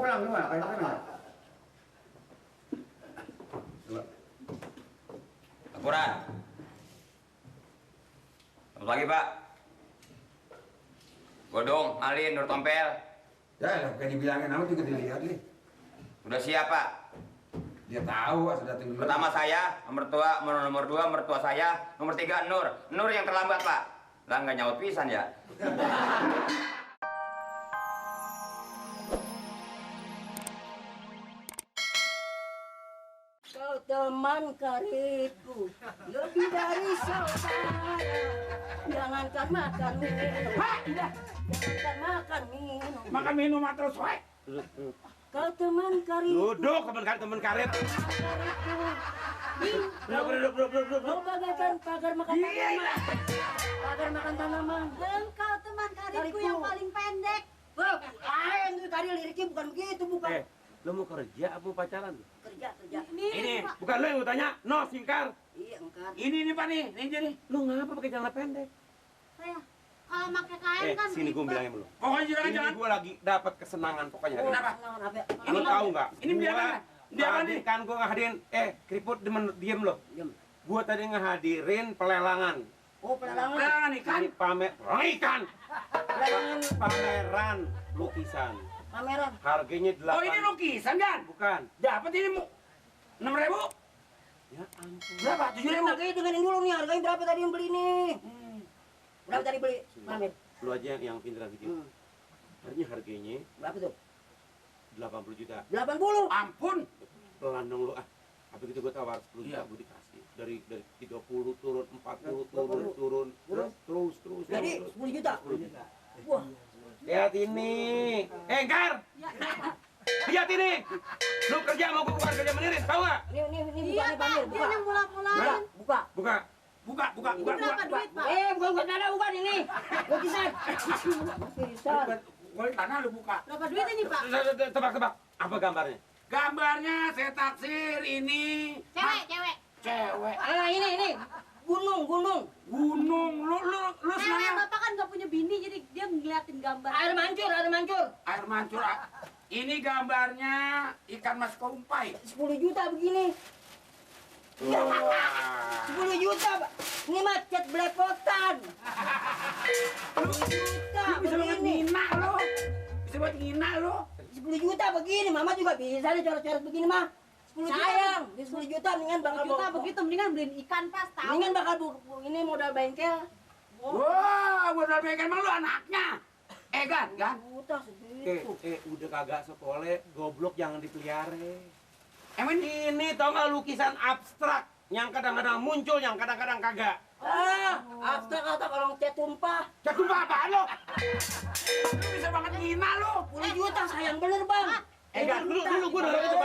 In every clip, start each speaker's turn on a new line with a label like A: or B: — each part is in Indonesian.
A: kurang dua, kayak mana? Dua.
B: Laporan. Selamat pagi, Pak. Godong, Alin, Nur Tompel.
A: Ya, kayak dibilangin nama juga dilihat nih.
B: Udah siap, Pak?
A: Dia tahu, sudah datang dulu.
B: Pertama saya, nomor dua mertua saya, nomor tiga Nur. Nur yang terlambat, Pak. Lah nggak nyaut pisan ya.
C: Kau teman karibku, lebih dari saudara. Jangankan makan minum. Jangankan makan minum.
D: Makan minum terus, we.
C: Kau teman karibku.
D: Duduk, teman karet.
C: Karibku.
D: Duduk.
C: Kau bagaikan pagar makan tanaman. Pagar makan tanaman.
E: Engkau teman karibku yang paling pendek.
C: Yang itu tadi liriknya bukan begitu, bukan.
D: Lo mau kerja apa mau pacaran?
C: Kerja.
D: Ini, bukan lo yang gue tanya. No, singkar.
C: Iya, engkar.
D: Ini Pak nih, ini jadi. Lo ngapa pakai celana pendek?
E: Saya kalau pakai kain kan
D: Sini gue
E: ribet.
D: bilangin lo. Pokoknya jangan. Gue lagi dapat kesenangan pokoknya. Kenapa? Lo tahu nggak? Ini dia kan gue ngehadirin. Keriput diem lo.
C: Diem.
D: Gue tadi ngehadirin pelelangan.
C: Oh, pelelangan.
D: Pelelangan ikan. Ikan.
C: Pelelangan
D: Pameran lukisan.
C: pameran.
D: Harganya 8.
F: Oh, ini lukisan kan?
D: Bukan.
F: Dapat ini 6.000.
D: Ya ampun.
F: Berapa? 7.000.
C: Makanya dengerin dulu nih, harganya berapa tadi yang beli nih? Berapa tadi beli? Pamer.
D: Lu aja yang pintar dikit. Harganya
C: Berapa tuh?
D: 80 juta.
C: 80.
F: Ampun.
D: Pelan dong lu ah. Apa gitu gue tawar 10 juta gue dikasih. Dari 30 turun 40 turun. Terus.
C: Jadi 10 juta.
D: 10 juta.
C: Wah,
D: Lihat ini. Gar. Lihat ini. Lu kerja mau gue bukan kerja menirin, tahu nggak?
C: ini
E: Iya,
C: bukan
E: Pak.
C: pamer,
E: Dia
C: buka.
E: yang mula-mulain.
C: Buka.
D: Buka.
E: Ini berapa duit, Pak?
C: Bukan nada, bukan ini. Lukisan. Lukisan.
F: Boleh tanah lu buka.
E: Berapa duit ini, Pak?
D: Tebak. Apa gambarnya?
F: Gambarnya saya taksir ini.
E: Cewek.
C: Ini. Gunung.
F: Gunung. Lu
E: Cewek,
F: senangnya
E: Bapak kan nggak punya bini, jadi dia ngeliatin gambar.
C: Air mancur.
F: air mancur. Ini gambarnya ikan mas kompai.
C: 10 juta begini. 10 juta, Pak. Ini mah cat belepotan. 10 juta
F: Lu bisa banget
C: begini.
F: ngina lo. Bisa banget ngina lo.
C: 10 juta begini, Mama juga bisa nih coret-coret begini mah.
E: 10 juta.
C: Sayang, di 10 juta mendingan bakal
E: 10 juta begitu, mendingan beliin ikan pas tahu.
C: Mendingan bakal ini modal bengkel.
F: Wah, modal bengkel emang lu anaknya. Gan.
C: Juta segitu.
D: Udah kagak sekolah, goblok jangan dipelihara.
F: Emang ini
D: Ini tau nggak lukisan abstrak yang kadang-kadang muncul, yang kadang-kadang kagak.
C: Abstrak kata kalau cat tumpah.
F: jatuh apa lo? Lu bisa banget ngina lo.
C: 10 juta sayang bener, Bang.
D: Gan, dulu gue nolak itu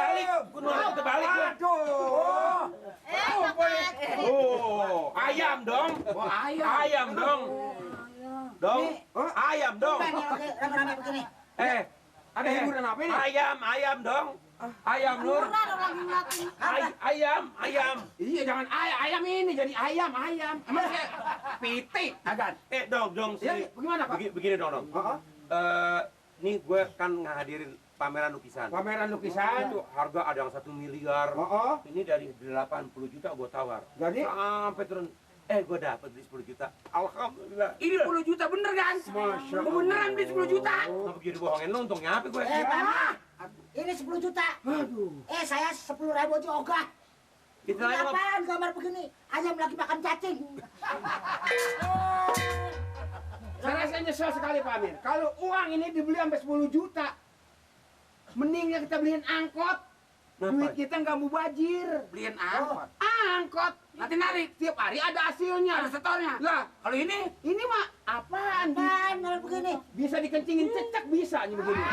D: balik.
F: Aduh.
D: Oh, ayam dong.
F: Oh, ayam.
D: Ayam dong. Ayam dong.
C: Rame-rame begini.
D: Ada hiburan apa ini? Ayam dong. Ayam Nur.
E: Murah dong lagi ngeliatin.
D: Ayam.
F: Iya, jangan ayam ini jadi ayam. Emang saya pitik, Agan.
D: Dong.
F: Ya, bagaimana, Pak?
D: Begini dong. Ini gue kan ngehadirin pameran lukisan.
F: Pameran lukisan.
D: Itu harga ada yang 1 miliar.
F: Oh.
D: Ini dari 80 juta gue tawar.
F: Jadi?
D: Sampai turun. Gue dapat beli 10 juta. Alhamdulillah.
F: Ini 10 juta bener kan?
D: Masya Allah.
F: Beneran beli 10 juta.
D: Kenapa jadi bohongin lu? Untungnya apa gue?
C: Ini 10 juta.
F: Aduh.
C: Saya 10.000 juga.
D: Kita lagi mau
C: Apaan gambar begini? Ayam lagi makan cacing.
F: Saya rasa nyesel sekali Pak Amir. Kalau uang ini dibeli sampai 10 juta, mendingnya kita beliin angkot. Duit kita nggak mubazir. Beliin angkot. Angkot. Nanti narik tiap hari ada hasilnya. Ada setornya. Lah, kalau ini mah apaan?
C: Apaan gambar begini?
F: Bisa dikencingin cecek bisa nih begini.
C: 10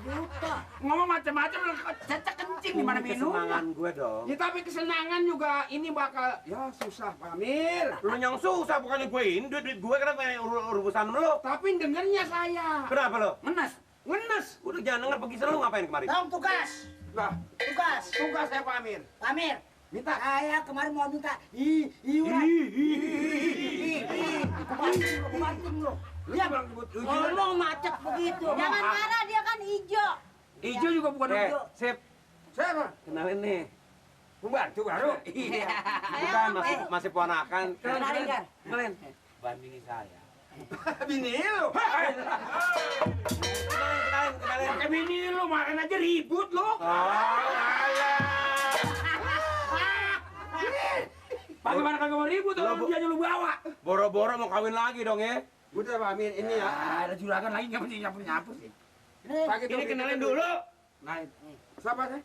C: juta.
F: Ngomong macam-macam cecek kencing di mana minum.
D: kesenangan gue dong.
F: Ya tapi kesenangan juga ini bakal ya susah Pak Amir.
D: Lu yang susah bukannya gue ini duit gue kenapa urusan lu?
F: Tapi dengernya saya.
D: Kenapa lo?
F: Ngenes.
D: Udah jangan denger pergi sana lu ngapain kemarin?
C: Bang, tugas.
F: Lah, tugas saya Pak Amir.
C: Pak Amir,
F: Minta.
C: saya kemarin mau minta iuran. Kebanting lo.
F: Lu yang bilang nyebut
C: Ngomong macet begitu.
E: Jangan marah, dia kan Bukan hijau.
F: Hijau juga bukan hijau.
D: Sip.
A: Siapa?
D: Kenalin nih.
A: Pembantu baru.
D: Iya.
E: Saya
D: Bukan
E: apa?
D: masih ponakan.
C: Kenalin, Gar.
D: Kenalin.
F: Bandingin saya.
A: Bini lu.
D: Kenalin.
F: Pakai bini lu, makan aja ribut lu.
D: Oh, alah.
F: Bagaimana kagak mau ribut orang dia lu bawa.
D: Boro-boro mau kawin lagi dong ya.
A: Udah Pak Amin, ini ya.
F: Ada juragan lagi nggak mesti nyapu sih.
A: Pakai
D: Ini
A: topi
D: kenalin
A: itu.
D: dulu.
F: Nah,
A: Siapa sih?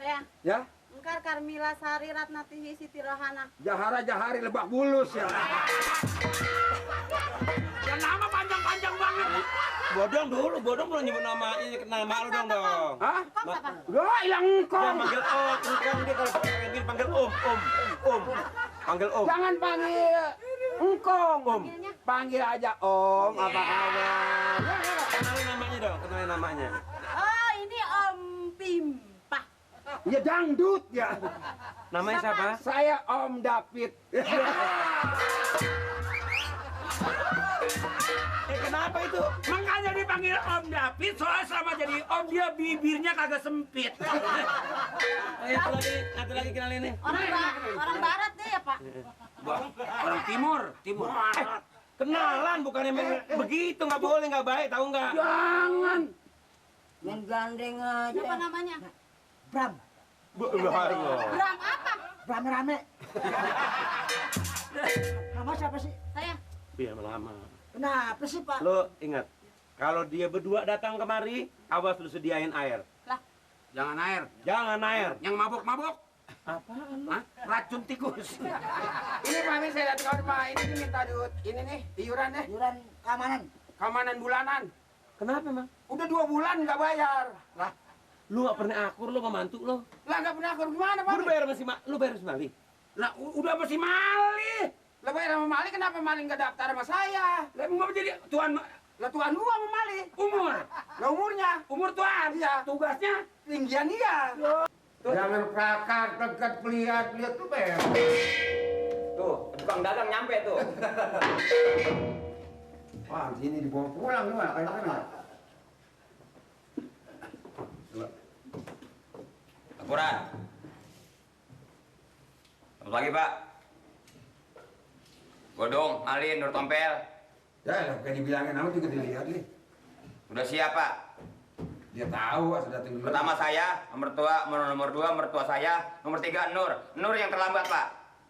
E: Saya.
A: Ya?
E: Engkar Karmila Sari Ratnatihi Siti Rohana.
A: Jahara Jahari Lebak Bulus ya.
F: ya nama panjang-panjang banget.
D: Bodong dulu, bodong belum nyebut nama lu dong dong.
A: Hah?
E: Kong siapa?
A: Wah, hilang
D: Dia
A: engkong.
D: panggil engkong dia kalau pakai gini panggil om. Panggil om.
A: Jangan panggil engkong, Om.
E: Panggilnya?
A: Panggil aja Om, apa kabar?
D: Kenalin namanya dong, kenalin namanya.
E: Oh, ini Om Pimpah.
A: Ya dangdut ya.
D: Namanya siapa?
A: Saya Om David.
D: Kenapa itu?
F: Makanya dipanggil Om David, soalnya selama jadi Om dia bibirnya kagak sempit.
D: Ayo satu lagi kenalin nih.
E: Orang barat deh ya, Pak.
F: Orang timur.
D: Kenalan bukannya begitu, nggak boleh, nggak baik, tahu nggak?
A: Jangan.
C: Main gandeng aja.
E: Siapa namanya?
C: Bram.
E: Bram apa?
C: Bram rame. Nama siapa sih?
E: Saya.
D: Biar lama.
C: Kenapa sih, Pak?
D: Lo ingat, kalau dia berdua datang kemari, awas lu sediain air.
E: Lah,
F: Jangan air.
D: Jangan air.
F: Yang mabok-mabok.
D: Apaan?
F: Hah? Racun tikus.
A: Ini Pak Amin saya datang Pak. Ini minta duit. Ini nih iuran deh.
C: Iuran keamanan.
A: Keamanan bulanan.
D: Kenapa emang?
A: Udah 2 bulan nggak bayar. Lah,
D: Lu nggak pernah akur lu sama mantu lu.
A: lah nggak pernah akur gimana Pak?
D: Lu bayar masih lu bayar masih Mali.
F: Lah udah mesti malih.
A: Lah bayar sama Mali, kenapa Mali nggak daftar sama saya?
F: Lah mau jadi tuan
A: Lah tuan gua sama Mali.
F: umur.
A: Lah umurnya.
F: Umur tuan.
A: Iya.
F: Tugasnya
A: Tinggian dia. Jangan prakar, dekat, lihat tuh bayar.
B: Tuh, tukang dagang nyampe tuh.
A: Wah, sini dibawa pulang nih, Pak. Kayak mana?
B: Laporan. Selamat pagi, Pak. Godong, Alin, Nur Tompel.
A: Ya, lah kayak dibilangin nama juga dilihat nih.
B: Udah siap, Pak?
A: Dia tahu sudah datang dulu.
B: Pertama saya, nomor 2 mertua saya, nomor 3 Nur. Nur yang terlambat, Pak.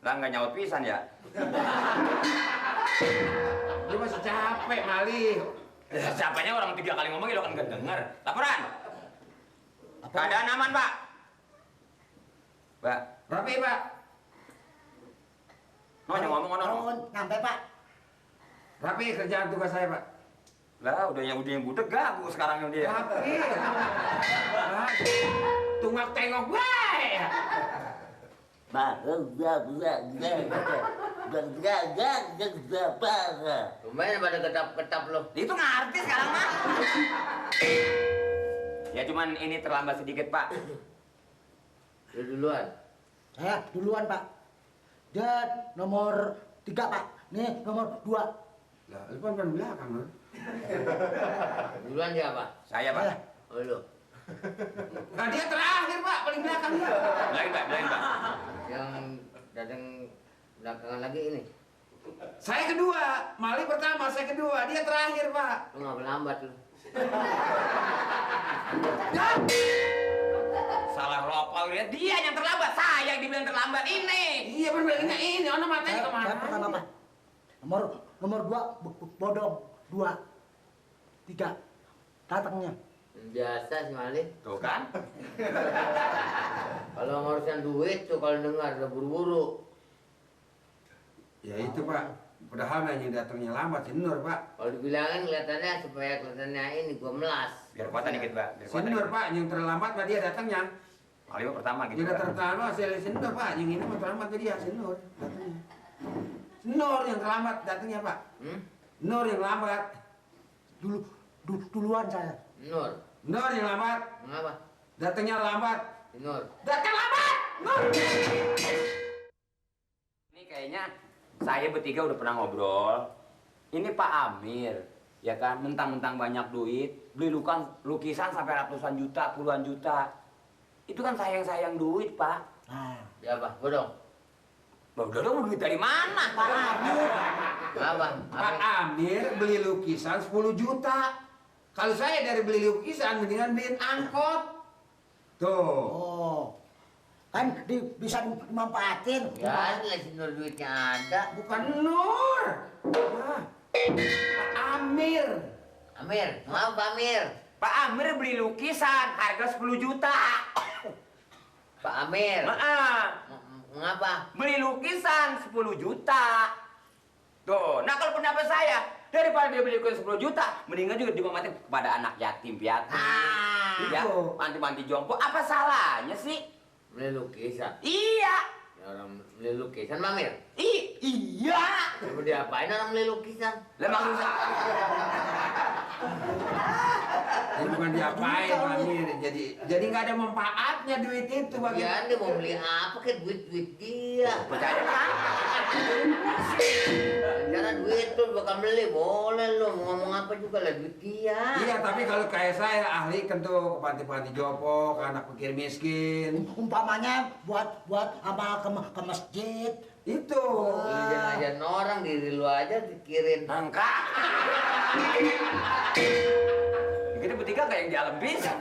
B: Lah nggak nyaut pisan ya.
A: Dia masih capek, Mali.
B: Siapanya orang 3 kali ngomong lo kan nggak denger. Laporan. Keadaan aman, Pak. Pak.
A: Rapi, Pak.
B: Ngomong.
C: Nyampe, Pak.
A: Rapi kerjaan tugas saya, Pak.
B: Lah udah yang budek gagu sekarang yang dia.
A: Rapi. Tunggak tengok gue.
G: Lumayan pada ketap-ketap lo.
B: Itu ngerti sekarang mah. Ya cuman ini terlambat sedikit, Pak.
G: Lu duluan.
C: Saya duluan, Pak. Dan nomor 3, Pak. Nih, nomor 2.
A: Lah, lu kan belakang, kan?
G: Duluan siapa?
B: Saya, Pak.
G: Oh lu.
A: Nah, dia terakhir, Pak, paling belakang dia.
B: Bilangin, Pak.
G: Yang datang belakangan lagi ini.
A: Saya kedua, Mali pertama, saya kedua, dia terakhir, Pak.
G: Lu nggak lambat lu.
B: Salah lopal dia yang terlambat, saya yang dibilang terlambat ini.
A: Iya, bener ini, ono matanya kemana?
C: Saya pertama, Pak. Nomor 2 bodong. 2 3 datangnya.
G: Biasa sih Mali.
B: Tuh kan?
G: Kalau ngurusan duit tuh kalau dengar udah buru-buru.
A: Ya itu, Pak. Padahal yang datangnya lambat, si Nur, Pak.
G: Kalau dibilangin kelihatannya supaya kelihatannya ini gua melas.
B: Biar kuatan dikit, Pak. Biar
A: Si
B: kuatan
A: Nur,
B: dikit.
A: Pak, yang terlambat, Pak, dia datangnya.
B: Kali pertama gitu.
A: Dia
B: Pak.
A: tertama, si Nur, Pak. Yang ini mah terlambat dia, si Nur datangnya. Si Nur yang terlambat datangnya, Pak. Nur yang lambat.
C: Duluan saya.
G: Nur.
A: Nur yang lambat.
G: Mengapa?
A: Datangnya lambat.
G: Nur.
A: Datang lambat! Nur!
B: Ini kayaknya saya bertiga udah pernah ngobrol. Ini Pak Amir. Ya kan, mentang-mentang banyak duit, beli lukisan sampai ratusan juta, puluhan juta. Itu kan sayang-sayang duit, Pak.
C: Nah,
G: Ya apa? Bodong.
B: Udah dong, duit dari mana?
C: Pak Amir.
G: Apa?
A: Pak Amir beli lukisan 10 juta. Kalau saya dari beli lukisan mendingan beliin angkot. Tuh.
C: Oh. Kan bisa dimanfaatin.
G: Ya, lah si Nur duitnya ada.
A: Bukan Nur. Nah, Pak Amir.
G: Amir, mau Pak Amir.
B: Pak Amir beli lukisan harga 10 juta.
G: Pak Amir. Ngapa?
B: Beli lukisan 10 juta. Tuh, nah kalau pendapat saya, daripada dia beli lukisan 10 juta, mendingan juga dimanfaatin kepada anak yatim piatu. Ya,
A: itu.
B: panti-panti jompo, apa salahnya sih?
G: Beli lukisan.
B: Iya.
G: Ya orang beli lukisan, Pak Amir.
B: Iya.
G: Mau diapain orang beli lukisan?
B: Lah maksud saya,
A: Ini bukan diapain Pak Amir. Jadi nggak ada manfaatnya duit itu bagi.
G: Ya, dia mau beli apa ke duit dia?
B: percaya kan?
G: Cara duit tuh bakal beli, boleh lo mau ngomong apa juga lah duit dia.
A: Iya, tapi kalau kayak saya ahli kan tuh ke panti-panti jompo, ke anak fakir miskin.
C: Umpamanya buat amal ke masjid.
A: Itu.
G: Lu jangan ngajarin orang, diri lu aja pikirin.
B: Enggak. Kita bertiga kayak yang di alam bisa.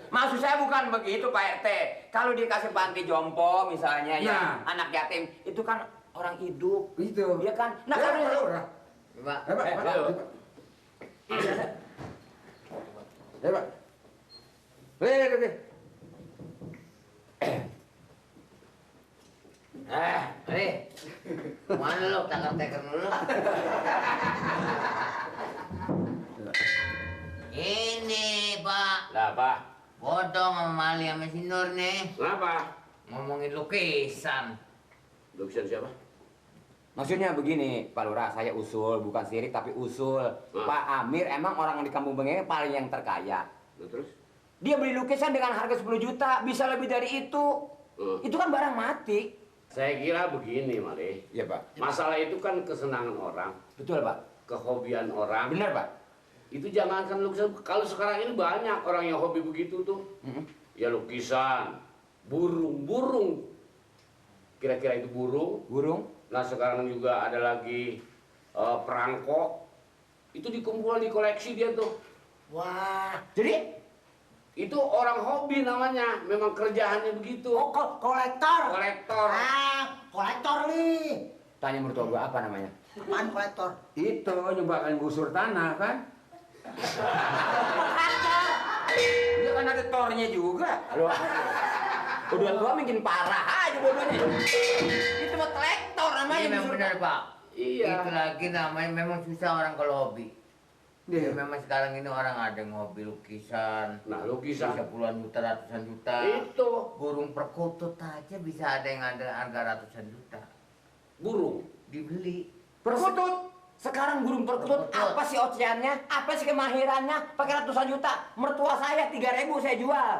B: Maksud saya bukan begitu Pak RT. Kalau dikasih panti jompo misalnya ya, anak yatim, itu kan orang hidup.
A: Itu.
B: Iya kan? Nah
A: Ya,
B: kalau
A: Pak.
G: Pak,
A: Pak. Ya, Pak.
G: nih. Mana lo takar-takar dulu? Ini, Pak.
D: Lah apa?
G: Bodong sama Mali sama si Nur nih.
D: Kenapa?
G: Ngomongin lukisan.
D: Lukisan siapa?
B: maksudnya begini, Pak Lurah, saya usul, bukan sirik tapi usul. Pak Amir emang orang di Kampung Bengeng paling yang terkaya.
D: Nah, terus?
B: Dia beli lukisan dengan harga 10 juta, bisa lebih dari itu. Itu kan barang mati.
D: Saya kira begini, Mali.
B: Iya, Pak.
D: Masalah itu kan kesenangan orang,
B: Betul, Pak.
D: kehobian orang.
B: Benar, Pak.
D: Itu jangankan lukisan. Kalau sekarang ini banyak orang yang hobi begitu tuh. Ya lukisan, burung. Kira-kira itu burung.
B: Burung.
D: Nah sekarang juga ada lagi perangkok. Itu dikumpul di koleksi dia tuh.
C: Wah.
B: Jadi,
D: Itu orang hobi namanya. Memang kerjaannya begitu.
C: Oh, kolektor.
D: Kolektor.
C: Kolektor nih.
B: tanya mertua gua apa namanya?
C: Apaan kolektor?
A: Itu nyobakan gusur tanah kan?
B: Dia kan ada tornya juga. Aduh. Udah tua makin parah aja bodohnya. Itu mah kolektor namanya.
G: Iya memang benar, Pak.
D: Iya.
G: Itu lagi namanya memang susah orang kalau hobi. Ya,
A: Dia.
G: memang sekarang ini orang ada yang hobi lukisan.
D: Nah lukisan.
G: Bisa puluhan juta, ratusan juta.
D: Itu
G: Burung perkutut aja bisa ada yang ada harga ratusan juta.
D: burung.
G: Dibeli.
B: Perkutut. Sekarang burung perkutut,
G: Perkutut.
B: apa sih oceannya? Apa sih kemahirannya? Pakai ratusan juta. Mertua saya 3.000 saya jual.